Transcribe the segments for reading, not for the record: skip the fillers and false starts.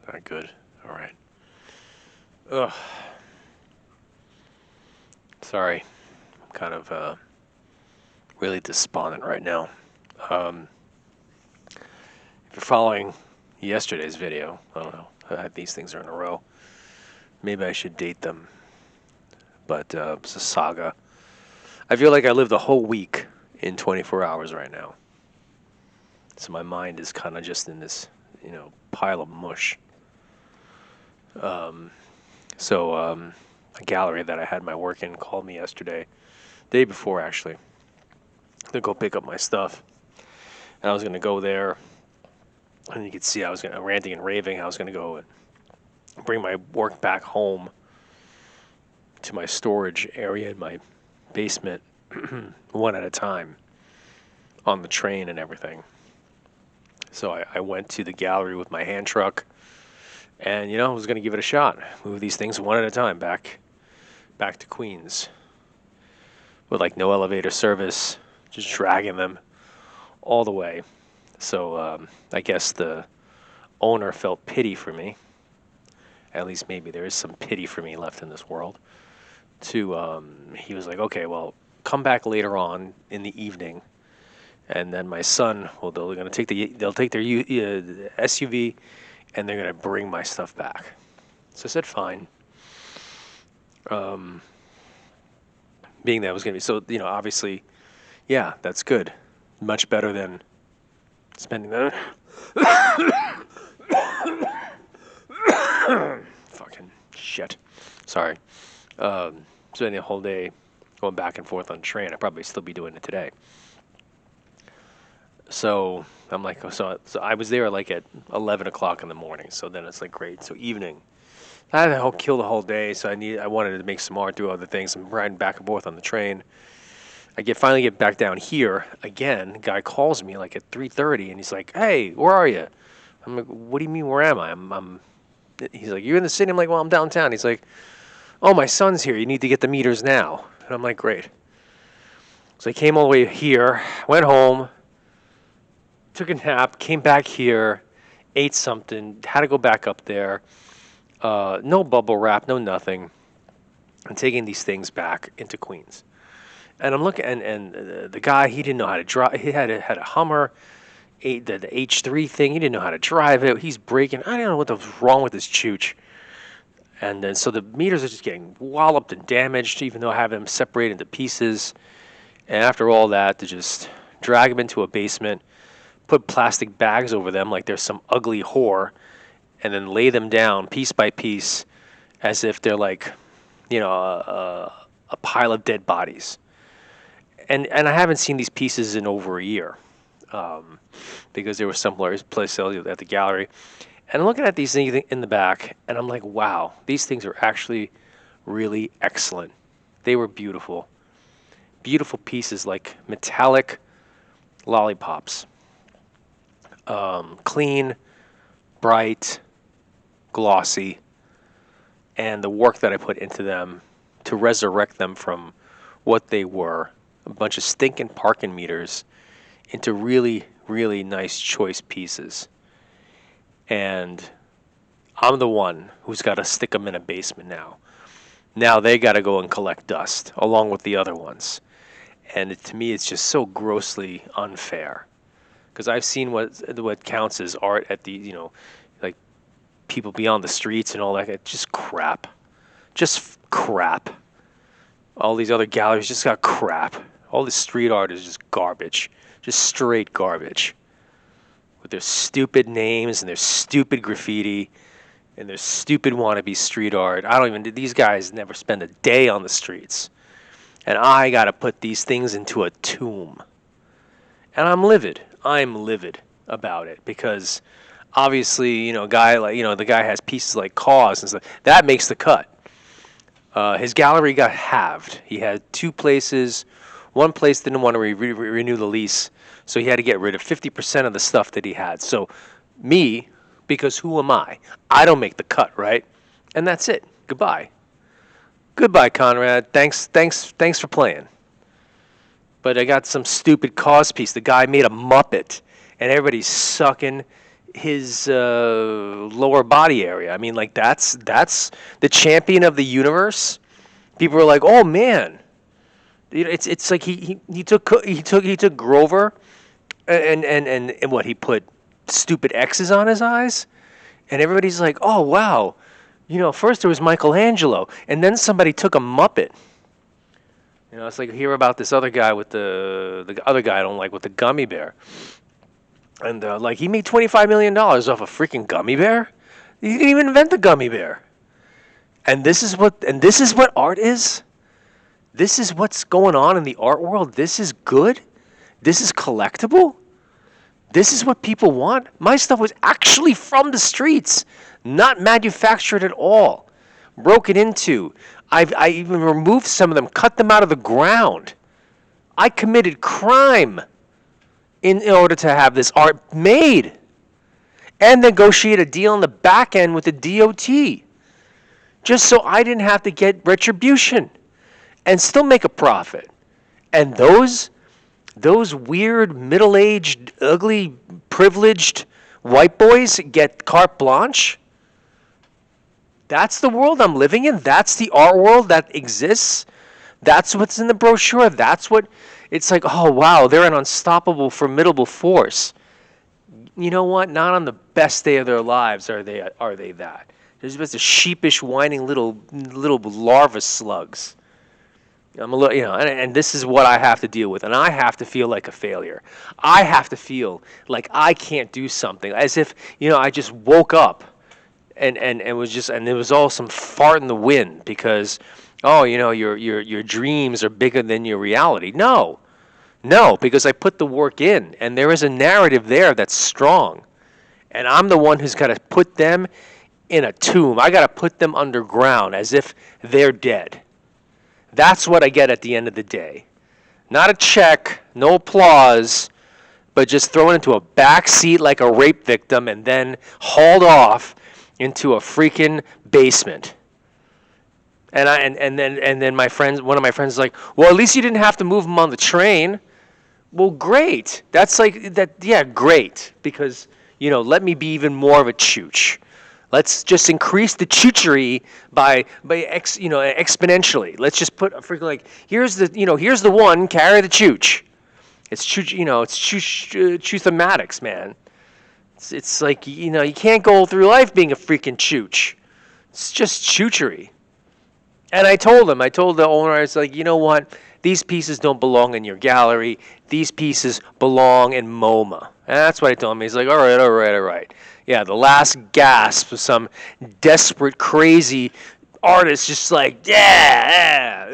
Not good. All right. Ugh. Sorry. I'm kind of really despondent right now. Um, if you're following yesterday's video, I don't know. These things are in a row. Maybe I should date them. But it's a saga. I feel like I lived a whole week in 24 hours right now. So my mind is kind of just in this, pile of mush. A gallery that I had my work in called me yesterday, day before actually, to go pick up my stuff. And I was going to go there, and you could see I was ranting and raving. I was going to go and bring my work back home to my storage area in my basement, one at a time, on the train and everything. So I went to the gallery with my hand truck, and I was going to give it a shot. Move these things one at a time back to Queens, with like no elevator service, just dragging them all the way. So I guess the owner felt pity for me. At least maybe there is some pity for me left in this world. He was like, okay, well, come back later on in the evening, and then my son, they'll take their SUV, and they're gonna bring my stuff back. So I said fine. Being that it was gonna be so, obviously, yeah, that's good, much better than spending that. Fucking shit. Sorry. Spending the whole day going back and forth on the train. I'd probably still be doing it today. So I'm like, so I was there like at 11 o'clock in the morning. So then it's like, great. So evening. I had to kill the whole day. So I wanted to make some art, do other things. I'm riding back and forth on the train. I finally get back down here again. The guy calls me like at 3:30, and he's like, "Hey, where are you?" I'm like, "What do you mean, where am I?" He's like, "You're in the city." I'm like, "Well, I'm downtown." He's like, "Oh, my son's here. You need to get the meters now." And I'm like, "Great." So I came all the way here, went home, took a nap, came back here, ate something, had to go back up there. No bubble wrap, no nothing. I'm taking these things back into Queens. And I'm looking, and the guy, he didn't know how to drive. He had a Hummer, the H3 thing. He didn't know how to drive it. He's braking. I don't know what was wrong with his chooch. And then so the meters are just getting walloped and damaged, even though I have them separated into pieces. And after all that, to just drag them into a basement, put plastic bags over them like there's some ugly whore, and then lay them down piece by piece as if they're like, a pile of dead bodies. And I haven't seen these pieces in over a year, because there was some place at the gallery. And I'm looking at these things in the back, and I'm like, wow, these things are actually really excellent. They were beautiful. Beautiful pieces, like metallic lollipops. Clean, bright, glossy. And the work that I put into them to resurrect them from what they were, a bunch of stinking parking meters, into really, really nice choice pieces. And I'm the one who's got to stick them in a basement now. Now they got to go and collect dust along with the other ones. And to me, it's just so grossly unfair. Because I've seen what counts as art at the, like people beyond the streets and all that. It's just crap. Just crap. All these other galleries just got crap. All this street art is just garbage. Just straight garbage. With their stupid names and their stupid graffiti and their stupid wannabe street art. These guys never spend a day on the streets. And I got to put these things into a tomb. And I'm livid. I'm livid about it because obviously, the guy has pieces like Cause and stuff. That makes the cut. His gallery got halved. He had two places. One place didn't want to renew the lease, so he had to get rid of 50% of the stuff that he had. So me, because who am I? I don't make the cut, right? And that's it. Goodbye. Goodbye, Conrad. Thanks for playing. But I got some stupid Cause piece. The guy made a Muppet, and everybody's sucking his lower body area. I mean, like that's the champion of the universe. People are like, oh man, it's like he took Grover and what he put stupid X's on his eyes, and everybody's like, oh wow, first there was Michelangelo, and then somebody took a Muppet. It's like hear about this other guy with the other guy I don't like with the gummy bear. And like he made $25 million off a freaking gummy bear. He didn't even invent the gummy bear. And this is what art is. This is what's going on in the art world. This is good. This is collectible. This is what people want. My stuff was actually from the streets, not manufactured at all, broken into. I even removed some of them, cut them out of the ground. I committed crime in order to have this art made and negotiate a deal on the back end with the DOT just so I didn't have to get retribution and still make a profit. And those weird, middle-aged, ugly, privileged white boys get carte blanche. That's the world I'm living in. That's the art world that exists. That's what's in the brochure. That's what it's like. Oh wow, they're an unstoppable, formidable force. You know what? Not on the best day of their lives are they that. They're just a sheepish, whining little larva slugs. I'm a little, and this is what I have to deal with, and I have to feel like a failure. I have to feel like I can't do something, as if I just woke up. And it was all some fart in the wind because, your dreams are bigger than your reality. No, because I put the work in, and there is a narrative there that's strong, and I'm the one who's got to put them in a tomb. I got to put them underground as if they're dead. That's what I get at the end of the day. Not a check, no applause, but just thrown into a back seat like a rape victim and then hauled off into a freaking basement. And then one of my friends is like, well, at least you didn't have to move him on the train. Well, great. That's like that. Yeah, great. Because let me be even more of a chooch. Let's just increase the choochery by exponentially. Let's just put a freaking like here's the one, carry the chooch. It's chooch. It's chooch-o-matics, man. It's like, you can't go through life being a freaking chooch. It's just choochery. And I told the owner, I was like, you know what? These pieces don't belong in your gallery. These pieces belong in MoMA. And that's what I told him. He's like, all right. Yeah, the last gasp of some desperate, crazy artist just like, yeah.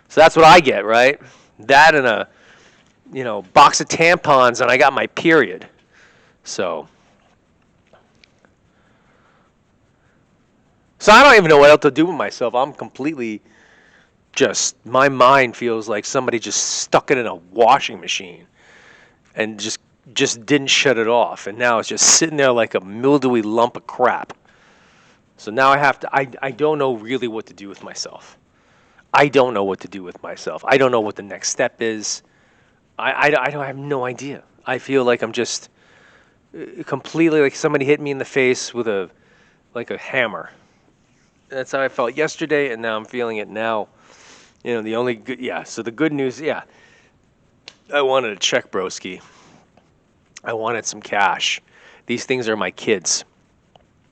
So that's what I get, right? That and a box of tampons, and I got my period. So I don't even know what else to do with myself. I'm completely my mind feels like somebody just stuck it in a washing machine and just didn't shut it off. And now it's just sitting there like a mildewy lump of crap. So now I don't know really what to do with myself. I don't know what the next step is. I have no idea. I feel like I'm just completely like somebody hit me in the face with a hammer. That's how I felt yesterday, and now I'm feeling it now. The only good, so the good news, I wanted a check, broski. I wanted some cash. These things are my kids.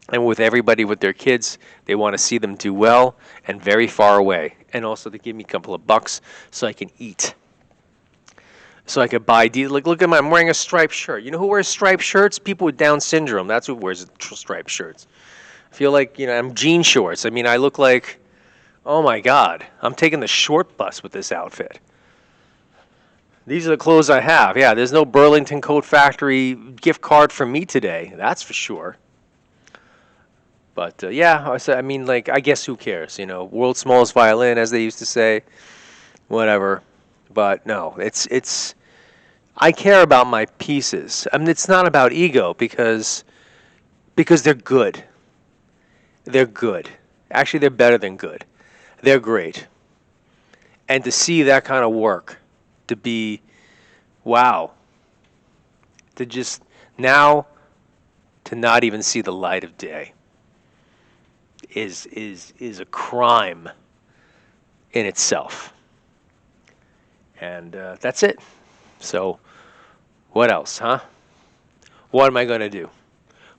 And with everybody with their kids, they want to see them do well and very far away. And also to give me a couple of bucks so I can eat. So I could buy, look at I'm wearing a striped shirt. You know who wears striped shirts? People with Down syndrome. That's who wears striped shirts. I feel like, I'm jean shorts. I mean, I look like, oh my God, I'm taking the short bus with this outfit. These are the clothes I have. Yeah, there's no Burlington Coat Factory gift card for me today. That's for sure. But I guess who cares? World's smallest violin, as they used to say. Whatever. But no, it's. I care about my pieces. I mean, it's not about ego because they're good. They're good. Actually, they're better than good. They're great. And to see that kind of work, to be, wow, to just Now, to not even see the light of day is a crime in itself. And that's it. So, what else, huh? What am I going to do?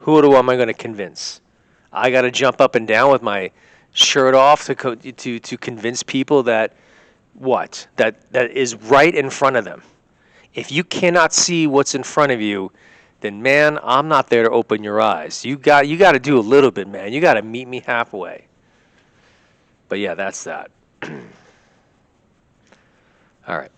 Am I going to convince? I got to jump up and down with my shirt off to convince people that what? That is right in front of them. If you cannot see what's in front of you, then man, I'm not there to open your eyes. You got to do a little bit, man. You got to meet me halfway. But yeah, that's that. All right.